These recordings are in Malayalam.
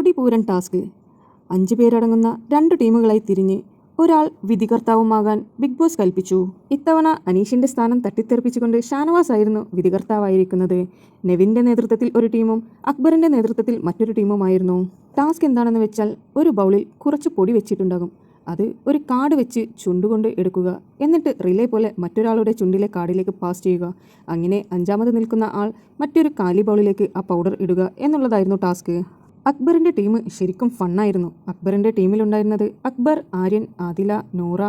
പൊടിപൂരൻ ടാസ്ക്. 5 പേരടങ്ങുന്ന 2 ടീമുകളായി തിരിഞ്ഞ് ഒരാൾ വിധികർത്താവുമാകാൻ ബിഗ് ബോസ് കൽപ്പിച്ചു. ഇത്തവണ അനീഷിന്റെ സ്ഥാനം തട്ടിത്തെറിപ്പിച്ചുകൊണ്ട് ഷാനവാസ് ആയിരുന്നു വിധികർത്താവായിരിക്കുന്നത്. നെവിന്റെ നേതൃത്വത്തിൽ ഒരു ടീമും അക്ബറിന്റെ നേതൃത്വത്തിൽ മറ്റൊരു ടീമുമായിരുന്നു. ടാസ്ക് എന്താണെന്ന് വെച്ചാൽ, ഒരു ബൗളിൽ കുറച്ച് പൊടി വെച്ചിട്ടുണ്ടാകും. അത് ഒരു കാർഡ് വെച്ച് ചുണ്ടുകൊണ്ട് എടുക്കുക. എന്നിട്ട് റിലേ പോലെ മറ്റൊരാളുടെ ചുണ്ടിലെ കാർഡിലേക്ക് പാസ് ചെയ്യുക. അങ്ങനെ 5ാമത് നിൽക്കുന്ന ആൾ മറ്റൊരു കാലി ബൗളിലേക്ക് ആ പൗഡർ ഇടുക എന്നുള്ളതായിരുന്നു ടാസ്ക്. അക്ബറിന്റെ ടീം ശരിക്കും ഫണ്ണായിരുന്നു. അക്ബറിന്റെ ടീമിലുണ്ടായിരുന്നത് അക്ബർ, ആര്യൻ, ആദില, നൂറ,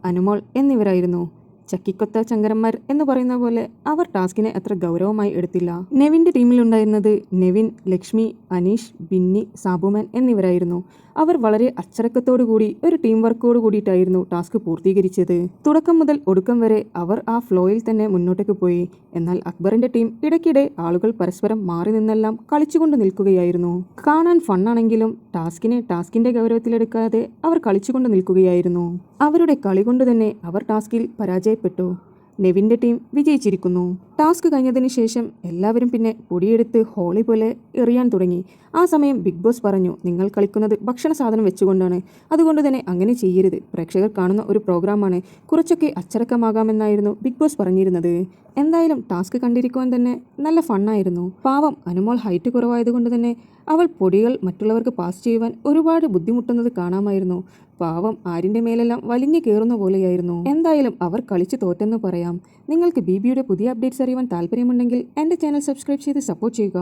അനുമോൾ എന്നിവരായിരുന്നു. ചക്കിക്കൊത്ത ചങ്കരന്മാർ എന്ന് പറയുന്ന പോലെ അവർ ടാസ്കിനെ അത്ര ഗൗരവമായി എടുത്തില്ല. നെവിന്റെ ടീമിലുണ്ടായിരുന്നത് നെവിൻ, ലക്ഷ്മി, അനീഷ്, ബിന്നി, സാബുമാൻ എന്നിവരായിരുന്നു. അവർ വളരെ അച്ചടക്കത്തോടു കൂടി ഒരു ടീം വർക്കോട് കൂടിയിട്ടായിരുന്നു ടാസ്ക് പൂർത്തീകരിച്ചത്. തുടക്കം മുതൽ ഒടുക്കം വരെ അവർ ആ ഫ്ലോയിൽ തന്നെ മുന്നോട്ടേക്ക് പോയി. എന്നാൽ അക്ബറിന്റെ ടീം ഇടയ്ക്കിടെ ആളുകൾ പരസ്പരം മാറി നിന്നെല്ലാം കളിച്ചുകൊണ്ട് നിൽക്കുകയായിരുന്നു. കാണാൻ ഫണ്ണാണെങ്കിലും ടാസ്കിന്റെ ഗൗരവത്തിലെടുക്കാതെ അവർ കളിച്ചുകൊണ്ട് നിൽക്കുകയായിരുന്നു. അവരുടെ കളി കൊണ്ട് തന്നെ അവർ ടാസ്കിൽ പരാജയപ്പെട്ടു. നെവിന്റെ ടീം വിജയിച്ചിരിക്കുന്നു. ടാസ്ക് കഴിഞ്ഞതിന് ശേഷം എല്ലാവരും പിന്നെ പൊടിയെടുത്ത് ഹോളി പോലെ എറിയാൻ തുടങ്ങി. ആ സമയം ബിഗ് ബോസ് പറഞ്ഞു, നിങ്ങൾ കളിക്കുന്നത് ഭക്ഷണ സാധനം വെച്ചുകൊണ്ടാണ്. അതുകൊണ്ട് തന്നെ അങ്ങനെ ചെയ്യരുത്. പ്രേക്ഷകർ കാണുന്ന ഒരു പ്രോഗ്രാമാണ്. കുറച്ചൊക്കെ അച്ചടക്കമാകാമെന്നായിരുന്നു ബിഗ് ബോസ് പറഞ്ഞിരുന്നത്. എന്തായാലും ടാസ്ക് കണ്ടിരിക്കുവാൻ തന്നെ നല്ല ഫണ്ണായിരുന്നു. പാവം അനുമോൾ ഹൈറ്റ് കുറവായതുകൊണ്ട് തന്നെ അവൾ പൊടികൾ മറ്റുള്ളവർക്ക് പാസ് ചെയ്യുവാൻ ഒരുപാട് ബുദ്ധിമുട്ടുന്നത് കാണാമായിരുന്നു. പാവം ആര്യന്റെ മേലെല്ലാം വലിഞ്ഞു കയറുന്ന പോലെയായിരുന്നു. എന്തായാലും അവർ കളിച്ചു തോറ്റെന്ന് പറയാം. നിങ്ങൾക്ക് ബിബിയുടെ പുതിയ അപ്ഡേറ്റ്സ് അറിയുവാൻ താല്പര്യമുണ്ടെങ്കിൽ എൻ്റെ ചാനൽ സബ്സ്ക്രൈബ് ചെയ്ത് സപ്പോർട്ട് ചെയ്യുക.